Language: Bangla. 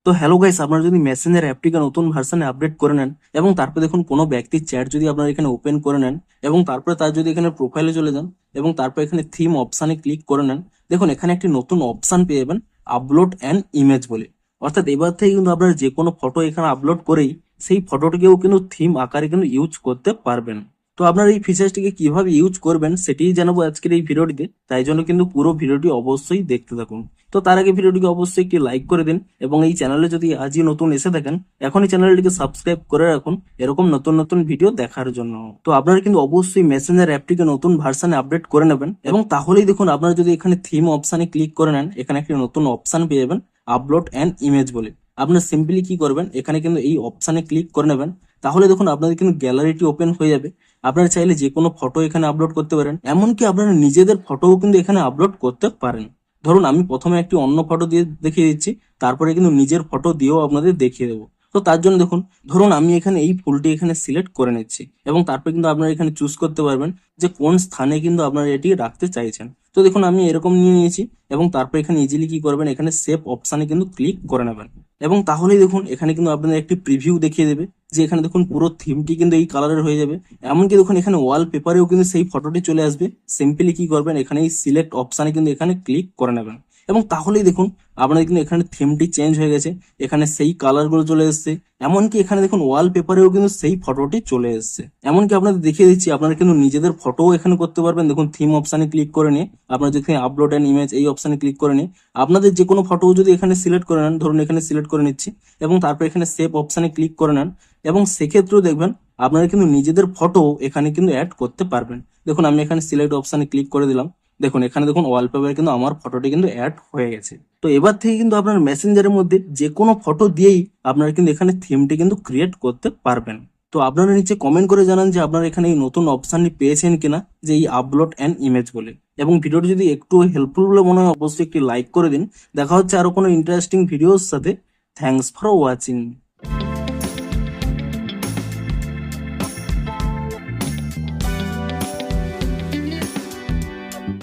তো হ্যালো গাইস, আপনারা যদি মেসেঞ্জার অ্যাপটিকে নতুন ভার্সনে আপডেট করে নেন এবং তারপর দেখুন কোনো ব্যক্তির চ্যাট যদি আপনারা এখানে ওপেন করে নেন এবং তারপরে তার যদি এখানে প্রোফাইলে চলে যান এবং তারপর এখানে থিম অপশানে ক্লিক করে নেন, দেখুন এখানে একটি নতুন অপশান পেয়ে যাবেন, আপলোড অ্যান ইমেজ বলে। অর্থাৎ এবার থেকে কিন্তু আপনারা যে কোনো ফটো এখানে আপলোড করেই সেই ফটোটিকেও কিন্তু থিম আকারে কিন্তু ইউজ করতে পারবেন। তো আপনারা এই ফিচার্সটিকে কিভাবে ইউজ করবেন সেটিই জানাবো আজকের এই ভিডিওটিতে, তাই জন্য কিন্তু পুরো ভিডিওটি অবশ্যই দেখতে থাকুন। তো তার আগে ভিডিওটিকে অবশ্যই একটি লাইক করে দিন এবং এই চ্যানেলে যদি আজই নতুন এসে থাকেন এখনই চ্যানেলটিকে সাবস্ক্রাইব করে রাখুন এরকম নতুন নতুন ভিডিও দেখার জন্য। তো আপনারা কিন্তু অবশ্যই মেসেঞ্জার অ্যাপটিকে নতুন ভার্সনে আপডেট করে নেবেন এবং তাহলেই দেখুন আপনারা যদি এখানে থিম অপশানে ক্লিক করে নেন, এখানে একটি নতুন অপশান পেয়ে যাবেন, আপলোড অ্যান ইমেজ বলে। আপনার সিম্পলি কি করবেন, এখানে কিন্তু এই অপশানে ক্লিক করে নেবেন, তাহলে দেখুন আপনাদের কিন্তু গ্যালারিটি ওপেন হয়ে যাবে। আপনারা চাইলে যে কোনো ফটো এখানে আপলোড করতে পারেন, এমনকি আপনারা নিজেদের ফটোও কিন্তু এখানে আপলোড করতে পারেন। ধরুন আমি প্রথমে একটি অন্য ফটো দিয়ে দেখিয়ে দিচ্ছি, তারপরে কিন্তু নিজের ফটো দিয়েও আপনাদের দেখিয়ে দেবো। তো তার জন্য দেখুন, ধরুন আমি এখানে এই ফুলটি এখানে সিলেক্ট করে নিচ্ছি এবং তারপর কিন্তু আপনারা এখানে চুজ করতে পারবেন যে কোন স্থানে কিন্তু আপনারা এটি রাখতে চাইছেন। তো দেখুন আমি এরকম নিয়ে নিয়েছি এবং তারপর এখানে ইজিলি কি করবেন, এখানে সেভ অপশানে কিন্তু ক্লিক করে নেবেন এবং তাহলেই দেখুন এখানে কিন্তু আপনাদের একটি প্রিভিউ দেখিয়ে দেবে যে এখানে দেখুন পুরো থিমটি কিন্তু এই কালারের হয়ে যাবে। এমনকি দেখুন এখানে ওয়াল পেপারেও কিন্তু সেই ফটোটি চলে আসবে। সিম্পলি কি করবেন, এখানে এই সিলেক্ট অপশানে কিন্তু এখানে ক্লিক করে নেবেন এবং তাহলেই দেখুন আপনাদের কিন্তু এখানে থিমটি চেঞ্জ হয়ে গেছে, এখানে সেই কালারগুলো চলে এসেছে। এমনকি এখানে দেখুন ওয়াল পেপারেও কিন্তু সেই ফটোটি চলে এসেছে। এমনকি আপনাদের দেখিয়ে দিচ্ছি, আপনারা কিন্তু নিজেদের ফটোও এখানে করতে পারবেন। দেখুন থিম অপশানে ক্লিক করে নিয়ে আপনারা যেখানে আপলোড অ্যান ইমেজ এই অপশানে ক্লিক করে নিয়ে আপনাদের যে কোনো ফটো যদি এখানে সিলেক্ট করে নেন, ধরুন এখানে সিলেক্ট করে নিচ্ছি এবং তারপর এখানে সেভ অপশানে ক্লিক করে নেন এবং সেক্ষেত্রেও দেখবেন আপনারা কিন্তু নিজেদের ফটো এখানে কিন্তু অ্যাড করতে পারবেন। দেখুন আমি এখানে সিলেক্ট অপশানে ক্লিক করে দিলাম, দেখুন এখানে দেখুন ওয়ালপেপারে কিন্তু আমার ফটোটি কিন্তু অ্যাড হয়ে গেছে। তো এবার থেকে কিন্তু আপনার মেসেঞ্জারের মধ্যে যে কোনো ফটো দিয়েই আপনারা কিন্তু এখানে থিমটি কিন্তু ক্রিয়েট করতে পারবেন। তো আপনারা নিচে কমেন্ট করে জানান যে আপনারা এখানে এই নতুন অপশানটি পেয়েছেন কিনা, যে এই আপলোড অ্যান ইমেজ বলে। এবং ভিডিওটি যদি একটু হেল্পফুল বলে মনে হয় অবশ্যই একটি লাইক করে দিন। দেখা হচ্ছে আরো কোনো ইন্টারেস্টিং ভিডিওর সাথে। Thanks for watching.